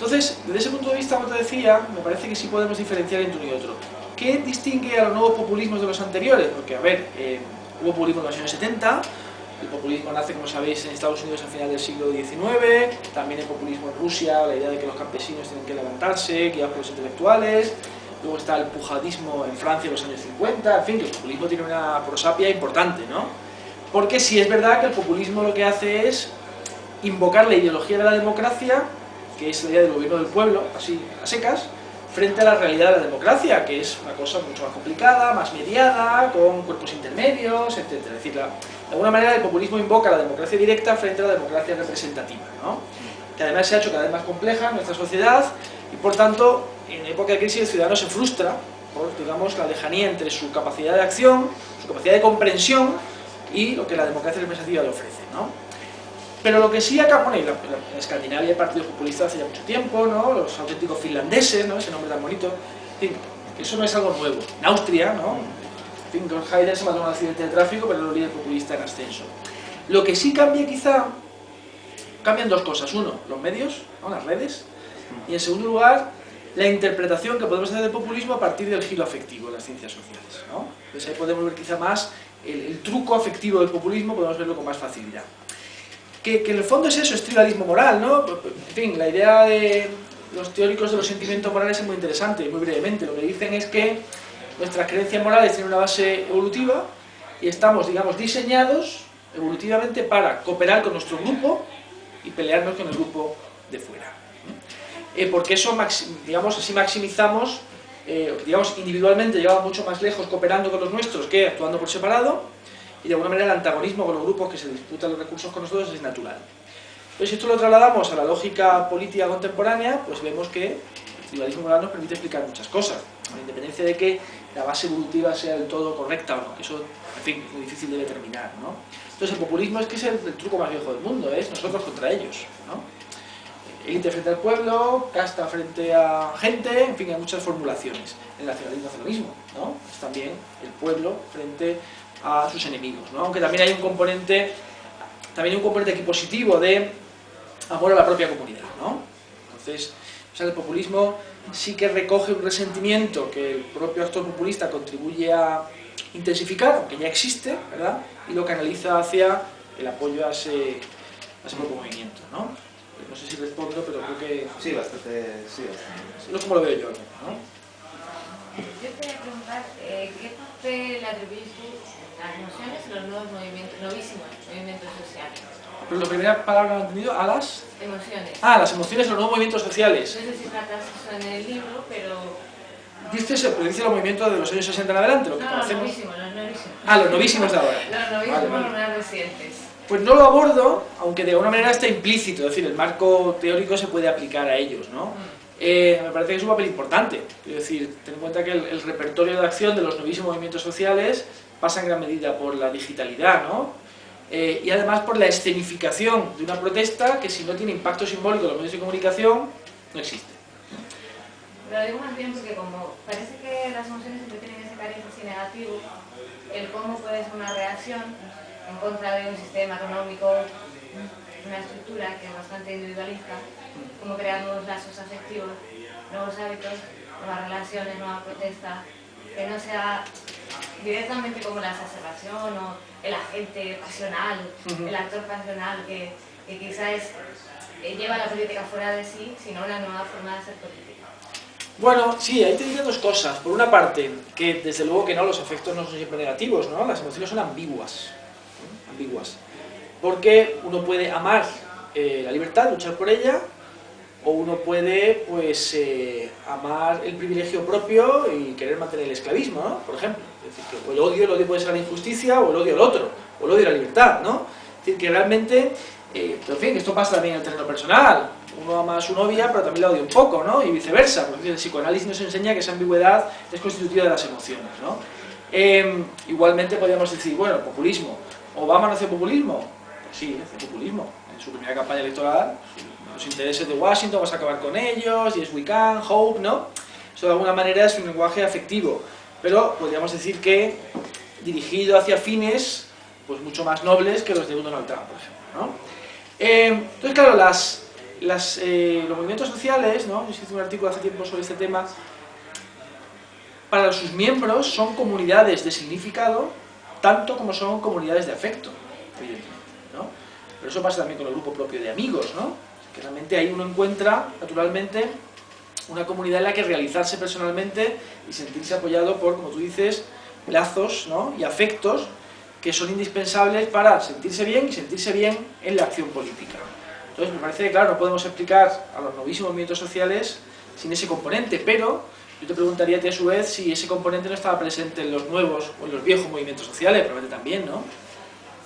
Entonces, desde ese punto de vista, como te decía, me parece que sí podemos diferenciar entre uno y otro. ¿Qué distingue a los nuevos populismos de los anteriores? Porque, a ver, hubo populismo en los años 70, el populismo nace, como sabéis, en Estados Unidos a final del siglo XIX, también el populismo en Rusia, la idea de que los campesinos tienen que levantarse, guiados por los intelectuales, luego está el pujadismo en Francia en los años 50, en fin, que el populismo tiene una prosapia importante, ¿no? Porque sí es verdad que el populismo lo que hace es invocar la ideología de la democracia, que es la idea del gobierno del pueblo, así a secas, frente a la realidad de la democracia, que es una cosa mucho más complicada, más mediada, con cuerpos intermedios, etc. Es decir, de alguna manera el populismo invoca la democracia directa frente a la democracia representativa, ¿no? Que además se ha hecho cada vez más compleja en nuestra sociedad y por tanto, en época de crisis el ciudadano se frustra por, digamos, la lejanía entre su capacidad de acción, su capacidad de comprensión y lo que la democracia representativa le ofrece, ¿no? Pero lo que sí acá, bueno, en Escandinavia hay partidos populistas hace ya mucho tiempo, ¿no? Los auténticos finlandeses, ¿no? Ese nombre tan bonito. En fin, eso no es algo nuevo. En Austria, ¿no? En fin, Georg Haider se mató en un accidente de tráfico, pero era un líder populista en ascenso. Lo que sí cambia quizá, cambian dos cosas. Uno, los medios, ¿no? Las redes. Y en segundo lugar, la interpretación que podemos hacer del populismo a partir del giro afectivo de las ciencias sociales, ¿no? Entonces ahí podemos ver quizá más el truco afectivo del populismo, podemos verlo con más facilidad. Que en el fondo es eso, es tribalismo moral, ¿no? En fin, la idea de los teóricos de los sentimientos morales es muy interesante, muy brevemente. Lo que dicen es que nuestras creencias morales tienen una base evolutiva y estamos, digamos, diseñados evolutivamente para cooperar con nuestro grupo y pelearnos con el grupo de fuera. Porque eso, digamos, así maximizamos, digamos, individualmente llegamos mucho más lejos cooperando con los nuestros que actuando por separado. Y de alguna manera el antagonismo con los grupos que se disputan los recursos con nosotros es natural. Entonces, si esto lo trasladamos a la lógica política contemporánea, pues vemos que el tribalismo moral nos permite explicar muchas cosas, con independencia de que la base evolutiva sea del todo correcta o no, que eso, en fin, es muy difícil de determinar, ¿no? Entonces el populismo es que es el truco más viejo del mundo, es nosotros contra ellos, ¿no? Élite frente al pueblo, casta frente a gente, en fin, hay muchas formulaciones. El nacionalismo hace lo mismo, ¿no? Es también el pueblo frente a sus enemigos, ¿no? Aunque también hay un componente aquí positivo de amor a la propia comunidad, ¿no? Entonces, o sea, el populismo sí que recoge un resentimiento que el propio actor populista contribuye a intensificar, aunque ya existe, ¿verdad? Y lo canaliza hacia el apoyo a ese propio movimiento, ¿no? No sé si respondo, pero creo que... Sí, bastante. No es como lo veo yo, ¿no? Yo te voy a preguntar, ¿qué papel atribuyes tú a las nociones y los nuevos movimientos, novísimos movimientos sociales? Pero la primera palabra que no he entendido, a las... Emociones. Ah, las emociones y los nuevos movimientos sociales. No sé si tratas eso en el libro, pero... Dice los movimientos de los años 60 en adelante, lo que No, conocemos... los novísimos. Ah, los novísimos de ahora. Los novísimos Vale. más recientes. Pues no lo abordo, aunque de alguna manera está implícito, es decir, el marco teórico se puede aplicar a ellos, ¿no? Me parece que es un papel importante, es decir, ten en cuenta que el repertorio de acción de los novísimos movimientos sociales pasa en gran medida por la digitalidad, ¿no? Y además por la escenificación de una protesta que si no tiene impacto simbólico en los medios de comunicación, no existe. Pero lo digo más bien porque como parece que las emociones siempre tienen ese cariz así negativo, el cómo puede ser una reacción en contra de un sistema económico, una estructura que es bastante individualista, cómo creamos lazos afectivos, nuevos hábitos, nuevas relaciones, nueva protesta, que no sea directamente como la exacerbación o el agente pasional, el actor pasional que quizás lleva la política fuera de sí, sino una nueva forma de hacer política. Bueno, sí, ahí te diré dos cosas. Por una parte, que desde luego que no, los efectos no son siempre negativos, ¿no? Las emociones son ambiguas. Porque uno puede amar la libertad, luchar por ella, o uno puede, pues, amar el privilegio propio y querer mantener el esclavismo, ¿no? Por ejemplo. Es decir, que el odio puede ser la injusticia, o el odio al otro, o el odio a la libertad, ¿no? Es decir, que realmente, pero en fin, esto pasa también en el terreno personal. Uno ama a su novia, pero también la odia un poco, ¿no? Y viceversa, porque el psicoanálisis nos enseña que esa ambigüedad es constitutiva de las emociones, ¿no? Igualmente podríamos decir, bueno, el populismo. ¿Obama no hace populismo? Pues sí, hace populismo. En su primera campaña electoral, los intereses de Washington, vas a acabar con ellos, yes we can, hope, ¿no? Eso de alguna manera es un lenguaje afectivo, pero podríamos decir que dirigido hacia fines pues mucho más nobles que los de Donald Trump, por ejemplo, ¿no? Entonces, claro, los movimientos sociales, ¿no? Yo hice un artículo hace tiempo sobre este tema, para sus miembros son comunidades de significado, tanto como son comunidades de afecto, evidentemente, ¿no? Pero eso pasa también con el grupo propio de amigos, ¿no? Que realmente ahí uno encuentra, naturalmente, una comunidad en la que realizarse personalmente y sentirse apoyado por, como tú dices, lazos, ¿no? Y afectos que son indispensables para sentirse bien y sentirse bien en la acción política. Entonces me parece que, claro, no podemos explicar a los novísimos movimientos sociales sin ese componente, pero yo te preguntaría a ti a su vez si ese componente no estaba presente en los nuevos o en los viejos movimientos sociales, probablemente también, ¿no?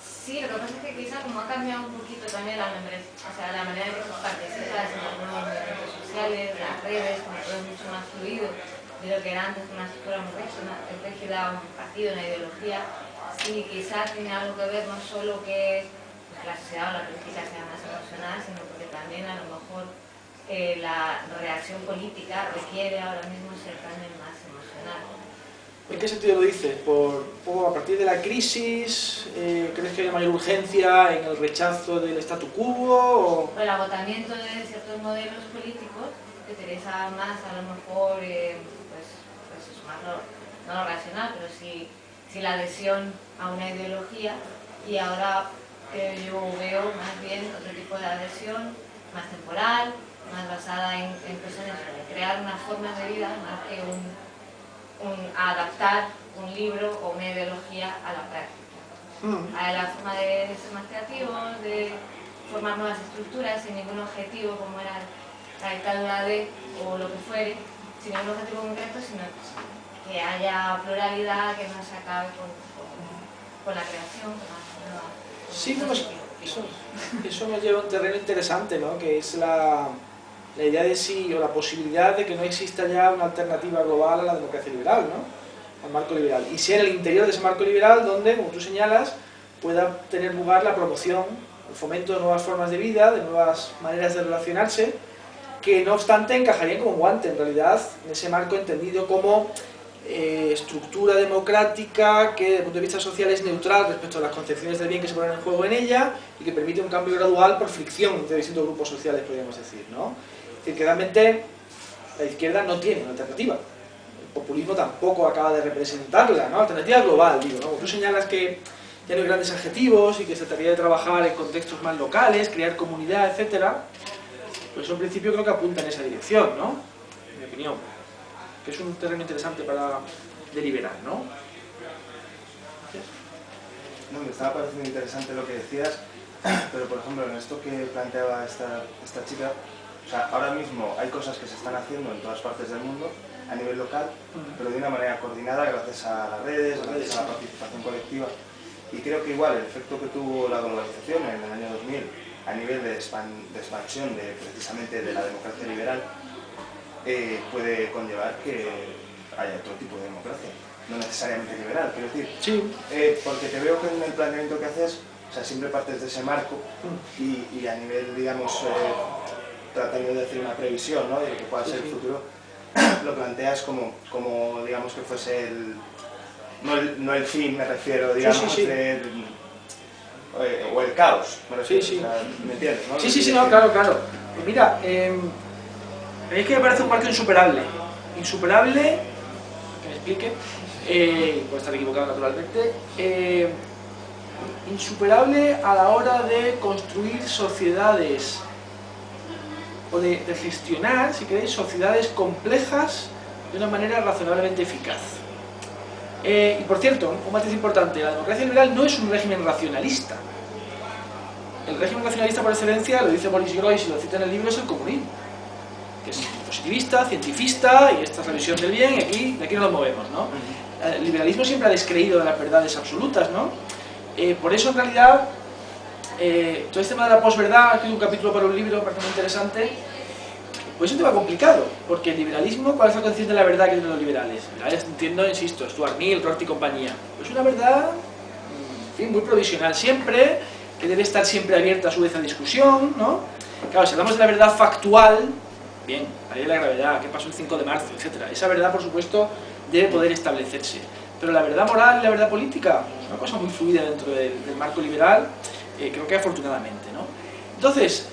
Sí, lo que pasa es que quizá como ha cambiado un poquito también la manera en que se participa en los nuevos movimientos sociales, las redes, como todo es mucho más fluido de lo que era antes una estructura muy rígida, un partido, una ideología. Sí, quizás tiene algo que ver no solo que la sociedad o la política sea más emocional, sino porque también a lo mejor la reacción política requiere ahora mismo ser también más emocional. ¿En qué sentido lo dices? ¿A partir de la crisis crees que hay mayor urgencia en el rechazo del statu quo? O el agotamiento de ciertos modelos políticos que interesa más a lo mejor, pues eso, más no lo racional, pero sí la adhesión a una ideología, y ahora yo veo más bien otro tipo de adhesión, más temporal, más basada en cuestiones de crear unas formas de vida más que adaptar un libro o una ideología a la práctica. A la forma de ser más creativos, de formar nuevas estructuras sin ningún objetivo, como era la dictadura o lo que fuere, sin ningún objetivo concreto, sino que haya pluralidad, que no se acabe con la creación, con la nueva... Sí, pues eso nos lleva a un terreno interesante, ¿no? Que es la idea de sí, o la posibilidad de que no exista ya una alternativa global a la democracia liberal, ¿no? Al marco liberal. Y sea en el interior de ese marco liberal donde, como tú señalas, pueda tener lugar la promoción, el fomento de nuevas formas de vida, de nuevas maneras de relacionarse, que no obstante encajarían como guante, en realidad, en ese marco entendido como estructura democrática que desde el punto de vista social es neutral respecto a las concepciones del bien que se ponen en juego en ella y que permite un cambio gradual por fricción entre distintos grupos sociales, podríamos decir, ¿no? Es decir, que realmente la izquierda no tiene una alternativa. El populismo tampoco acaba de representarla, ¿no? Alternativa global, digo, ¿no? Tú señalas que ya no hay grandes adjetivos y que se trataría de trabajar en contextos más locales, crear comunidad, etcétera. Pues eso en principio creo que apunta en esa dirección, ¿no? En mi opinión. Que es un terreno interesante para deliberar, ¿no? No, me estaba pareciendo interesante lo que decías, pero por ejemplo en esto que planteaba esta chica, o sea, ahora mismo hay cosas que se están haciendo en todas partes del mundo a nivel local, pero de una manera coordinada gracias a las redes, gracias a la participación colectiva, y creo que igual el efecto que tuvo la globalización en el año 2000 a nivel de expansión precisamente de la democracia liberal puede conllevar que haya otro tipo de democracia, no necesariamente liberal, quiero decir. Sí. Porque te veo que en el planteamiento que haces, o sea, siempre partes de ese marco y a nivel, digamos, tratando de hacer una previsión, ¿no?, de lo que pueda ser el futuro, lo planteas como digamos que fuese no el fin, me refiero, digamos, o el caos, me refiero, o sea, ¿me entiendes, no? Sí, no, claro. Pues mira, es que me parece un marco insuperable, que me explique, puedo estar equivocado naturalmente, insuperable a la hora de construir sociedades, o de gestionar, si queréis, sociedades complejas de una manera razonablemente eficaz. Y por cierto, un matiz importante, la democracia liberal no es un régimen racionalista. El régimen racionalista por excelencia, lo dice Boris Groys y lo cita en el libro, es el comunismo, que es positivista, cientifista, y esta es la visión del bien, y de aquí no nos movemos, ¿no? El liberalismo siempre ha descreído de las verdades absolutas, ¿no? Por eso en realidad todo este tema de la posverdad, he escrito un capítulo para un libro, me parece muy interesante, pues es un tema complicado, porque el liberalismo, ¿cuál es la concepción de la verdad que tienen los liberales? Entiendo, insisto, Stuart Mill, Roth y compañía. Es una verdad, en fin, muy provisional siempre, que debe estar siempre abierta a su vez a discusión, ¿no? Claro, si hablamos de la verdad factual, bien, la ley de la gravedad, qué pasó el 5 de marzo, etc. Esa verdad, por supuesto, debe poder establecerse. Pero la verdad moral y la verdad política es una cosa muy fluida dentro del marco liberal, creo que afortunadamente, ¿no? Entonces,